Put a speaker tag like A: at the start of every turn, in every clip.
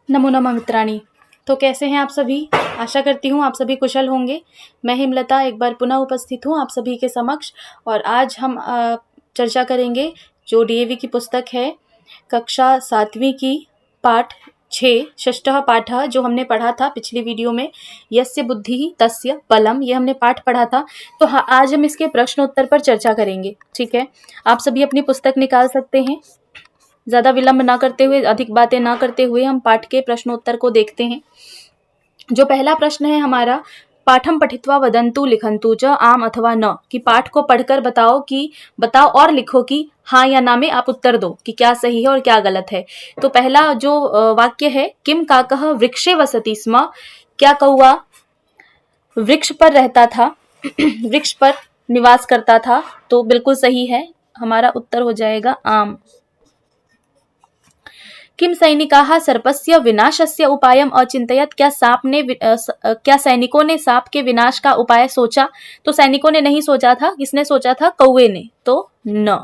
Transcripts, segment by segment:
A: नमो नमः मित्राणि। तो कैसे हैं आप सभी? आशा करती हूँ आप सभी कुशल होंगे। मैं हेमलता एक बार पुनः उपस्थित हूँ आप सभी के समक्ष और आज हम चर्चा करेंगे जो डीएवी की पुस्तक है कक्षा 7वीं की पाठ 6 षष्ठः पाठः जो हमने पढ़ा था पिछली वीडियो में, यस्य बुद्धिः तस्य बलम, ये हमने पाठ पढ़ा था। तो आज हम इसके प्रश्नोत्तर पर चर्चा करेंगे। ठीक है, आप सभी अपनी पुस्तक निकाल सकते हैं। ज़्यादा विलंब ना करते हुए, अधिक बातें ना करते हुए हम पाठ के प्रश्नोत्तर को देखते हैं। जो पहला प्रश्न है हमारा, पाठम पठित्वा वदंतु लिखंतु च आम अथवा न, कि पाठ को पढ़कर बताओ और लिखो कि हाँ या ना में आप उत्तर दो कि क्या सही है और क्या गलत है। तो पहला जो वाक्य है, किम काकः वृक्षे वसति स्म, क्या कौआ वृक्ष पर रहता था वृक्ष पर निवास करता था। तो बिल्कुल सही है, हमारा उत्तर हो जाएगा आम। किम सैनिकाः सर्पस्य विनाशस्य उपायम अचिंतयत, क्या सैनिकों ने सांप के विनाश का उपाय सोचा? तो सैनिकों ने नहीं सोचा था, किसने सोचा था? कौवे ने। तो न।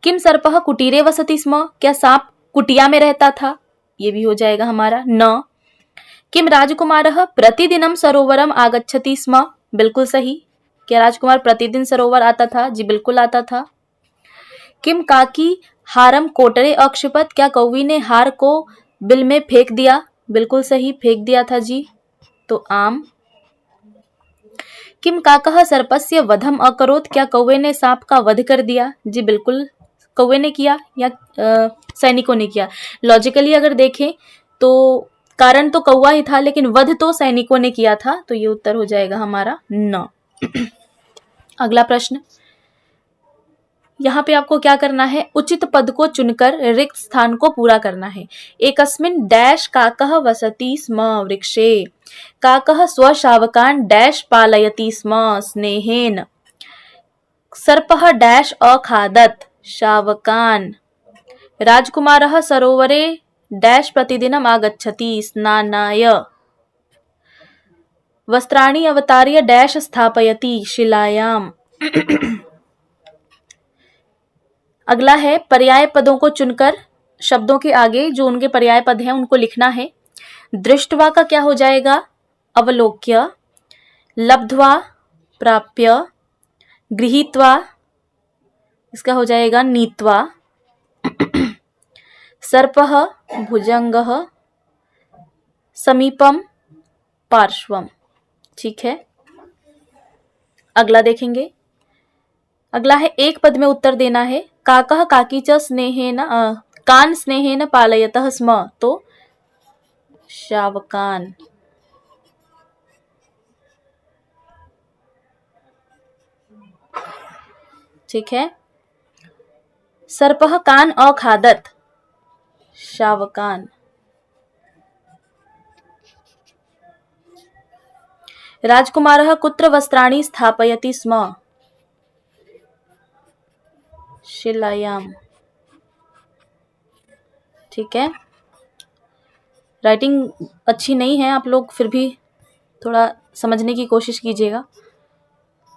A: किम सर्पः कुटीरे वसति स्म, क्या सांप कुटिया में रहता था? ये भी हो जाएगा हमारा न। किम राजकुमारः प्रतिदिनं सरोवरम आगच्छति स्म, बिल्कुल सही। क्या राजकुमार प्रतिदिन सरोवर आता था? जी बिल्कुल आता था। किम काकी हारम कोटरे अक्षिपत, क्या कौवी ने हार को बिल में फेंक दिया? बिल्कुल सही, फेंक दिया था जी। तो आम। किम काकः सर्पस्य वधम अकरोत, क्या कौवे ने सांप का वध कर दिया? जी बिल्कुल, कौवे ने किया या सैनिकों ने किया? लॉजिकली अगर देखें तो कारण तो कौवा ही था, लेकिन वध तो सैनिकों ने किया था। तो ये उत्तर हो जाएगा हमारा न। अगला प्रश्न, यहाँ पे आपको क्या करना है? उचित पद को चुनकर रिक्त स्थान को पूरा करना है। एकस्मिन् डैश काकः वसति स्म वृक्षे, काकः स्वशावकान् डैश पालयति स्म स्नेहेन, सर्पः डैश अखादत् शावकान्, राजकुमारः सरोवरे डैश प्रतिदिनम् आगच्छति स्नानाय, वस्त्राणि अवतार्य डैश स्थापयति शिलायाम। अगला है, पर्याय पदों को चुनकर शब्दों के आगे जो उनके पर्याय पद हैं उनको लिखना है। दृष्टवा का क्या हो जाएगा? अवलोक्य। लब्ध्वा प्राप्य। गृहीत्वा इसका हो जाएगा नीत्वा। सर्पः भुजंगः। समीपम पार्श्वम। ठीक है, अगला देखेंगे। अगला है, एक पद में उत्तर देना है। काकः काकी च स्नेहेन कान स्नेहेन पालयतः स्म, तो शावकान। ठीक है, सर्पः कान अखादत्, शावकान। राजकुमारः कुत्र वस्त्राणि स्थापयति स्म, शिलायाम। ठीक है, राइटिंग अच्छी नहीं है, आप लोग फिर भी थोड़ा समझने की कोशिश कीजिएगा।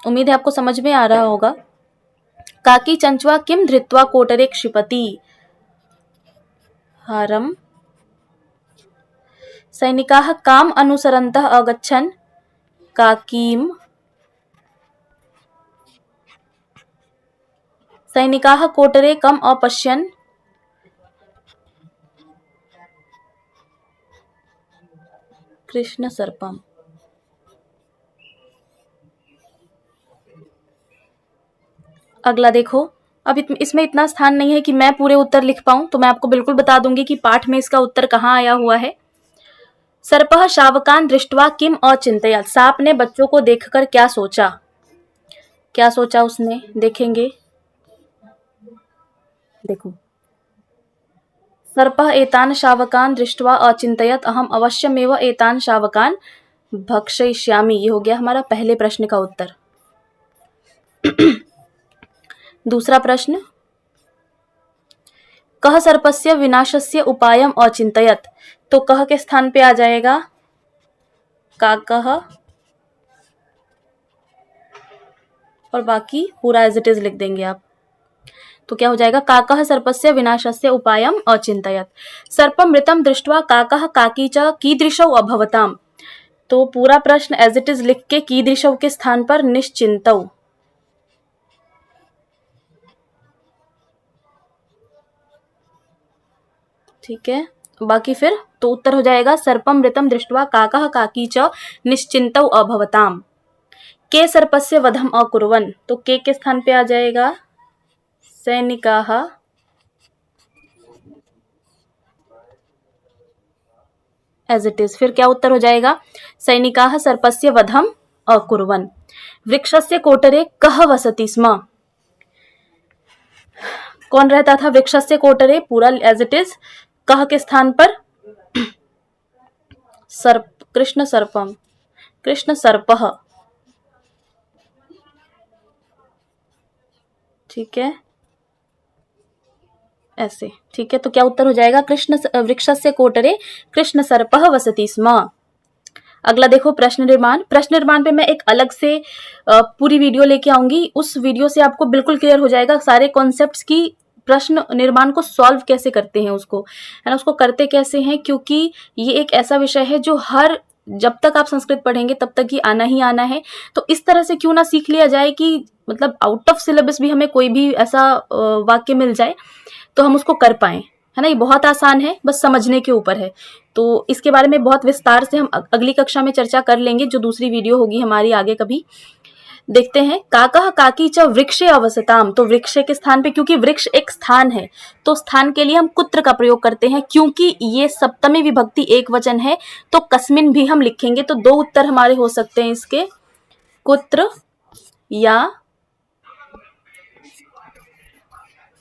A: उम्मीद है आपको समझ में आ रहा होगा। काकी चंचवा किम धृत्वा कोटरे क्षिपति, हारम। सैनिकाः काम अनुसरन्तः अगच्छन् काकीम, सैनिकाः कोटरे कम अपश्यन् कृष्ण सर्पम। अगला देखो, अब इसमें इतना स्थान नहीं है कि मैं पूरे उत्तर लिख पाऊं, तो मैं आपको बिल्कुल बता दूंगी कि पाठ में इसका उत्तर कहाँ आया हुआ है। सर्पः शावकान दृष्ट्वा किम अचिंतयत्, सांप ने बच्चों को देखकर क्या सोचा? क्या सोचा उसने? देखेंगे, देखो। सर्पः एतान शावकान दृष्ट्वा अचिंतयत् अहम अवश्यमेव एतान शावकान भक्षयिष्यामि। ये हो गया हमारा पहले प्रश्न का उत्तर। दूसरा प्रश्न, कः सर्पस्य विनाशस्य उपायम अचिंतयत्, तो कः के स्थान पे आ जाएगा काकः, और बाकी पूरा एज इट इज लिख देंगे आप। तो क्या हो जाएगा, काकः सर्पस्य विनाशस्य उपायम अचिंतयत्। सर्पमृतं दृष्ट्वा काकः काकी च कीदृशौ अभवताम। तो पूरा प्रश्न एज इट इज लिख के कीदृशौ के स्थान पर निश्चिंतौ। ठीक है, बाकी फिर तो उत्तर हो जाएगा सर्पम मृतम दृष्ट्वा काकः काकी च निश्चिंतौ अभवताम। के सर्पस्य वधम अकुर्वन्, तो के स्थान पे आ जाएगा सैनिकाः एज इट इज। फिर क्या उत्तर हो जाएगा, सैनिकाः सर्पस्य वधम अकुर्वन्। वृक्षस्य कोटरे कः वसति स्म, कौन रहता था वृक्षस्य कोटरे, पूरा एज इट इज। कह के स्थान पर सर्प, कृष्ण सर्पम, कृष्ण सर्पः। ठीक है, ऐसे। ठीक है, तो क्या उत्तर हो जाएगा, कृष्ण वृक्षस्य कोटरे कृष्ण सर्पः वसति स्म। अगला देखो प्रश्न निर्माण। प्रश्न निर्माण पे मैं एक अलग से पूरी वीडियो लेके आऊंगी। उस वीडियो से आपको बिल्कुल क्लियर हो जाएगा सारे कॉन्सेप्ट्स की, प्रश्न निर्माण को सॉल्व कैसे करते हैं उसको, है ना, उसको करते कैसे हैं, क्योंकि ये एक ऐसा विषय है जो जब तक आप संस्कृत पढ़ेंगे तब तक ही आना है। तो इस तरह से क्यों ना सीख लिया जाए कि मतलब आउट ऑफ सिलेबस भी हमें कोई भी ऐसा वाक्य मिल जाए तो हम उसको कर पाएं, है ना। ये बहुत आसान है, बस समझने के ऊपर है। तो इसके बारे में बहुत विस्तार से हम अगली कक्षा में चर्चा कर लेंगे, जो दूसरी वीडियो होगी हमारी आगे कभी। देखते हैं, काकः काकी च वृक्षे अवसताम, तो वृक्ष के स्थान पे, क्योंकि वृक्ष एक स्थान है तो स्थान के लिए हम कुत्र का प्रयोग करते हैं। क्योंकि ये सप्तमी विभक्ति एक वचन है तो कस्मिन भी हम लिखेंगे। तो दो उत्तर हमारे हो सकते हैं इसके, कुत्र या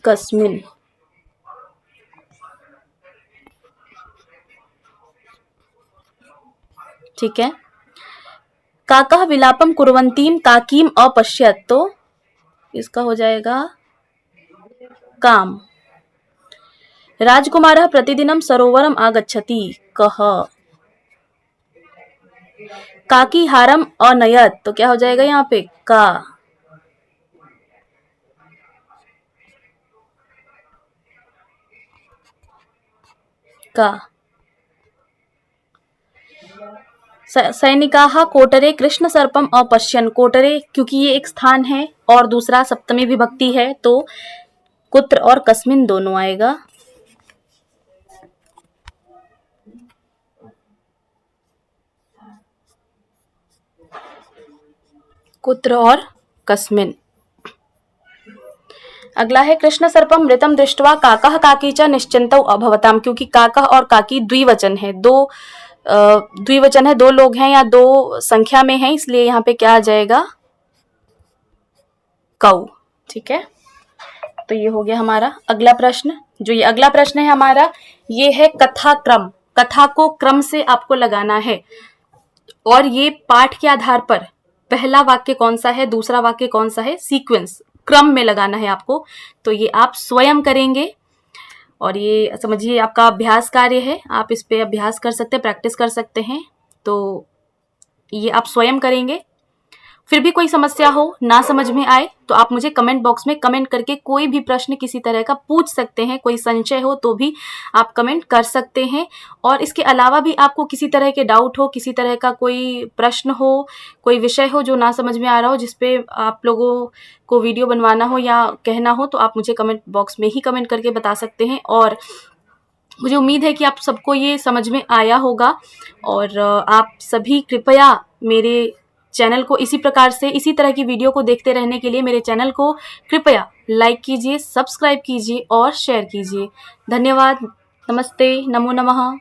A: कस्मिन। ठीक है, काकः विलापम कुर्वन्तीम काकीम अपश्यत्, तो इसका हो जाएगा काम। राजकुमारः प्रतिदिनं सरोवरम आगच्छति, कः। काकी हारम अनयत्, तो क्या हो जाएगा यहाँ पे, का। सैनिकाः कोटरे कृष्ण सर्पम अपश्यन्, कोटरे क्योंकि ये एक स्थान है और दूसरा सप्तमी विभक्ति है तो कुत्र और कस्मिन दोनों आएगा। कुत्र और कस्मिन। अगला है, कृष्ण सर्पम मृतम दृष्ट्वा काकः काकी च निश्चिंतौ अभवताम, क्योंकि काकः और काकी द्विवचन है, द्विवचन है, दो लोग हैं या दो संख्या में है, इसलिए यहाँ पे क्या आ जाएगा, कौ। ठीक है, तो ये हो गया हमारा अगला प्रश्न। जो ये अगला प्रश्न है हमारा, ये है कथा क्रम। कथा को क्रम से आपको लगाना है और ये पाठ के आधार पर पहला वाक्य कौन सा है, दूसरा वाक्य कौन सा है, सीक्वेंस क्रम में लगाना है आपको। तो ये आप स्वयं करेंगे और ये समझिए आपका अभ्यास कार्य है, आप इस पे अभ्यास कर सकते हैं, प्रैक्टिस कर सकते हैं। तो ये आप स्वयं करेंगे। फिर भी कोई समस्या हो, ना समझ में आए तो आप मुझे कमेंट बॉक्स में कमेंट करके कोई भी प्रश्न किसी तरह का पूछ सकते हैं। कोई संशय हो तो भी आप कमेंट कर सकते हैं। और इसके अलावा भी आपको किसी तरह के डाउट हो, किसी तरह का कोई प्रश्न हो, कोई विषय हो जो ना समझ में आ रहा हो, जिसपे आप लोगों को वीडियो बनवाना हो या कहना हो, तो आप मुझे कमेंट बॉक्स में ही कमेंट करके बता सकते हैं। और मुझे उम्मीद है कि आप सबको ये समझ में आया होगा और आप सभी कृपया मेरे चैनल को इसी प्रकार से, इसी तरह की वीडियो को देखते रहने के लिए मेरे चैनल को कृपया लाइक कीजिए, सब्सक्राइब कीजिए और शेयर कीजिए। धन्यवाद। नमस्ते, नमो नमः।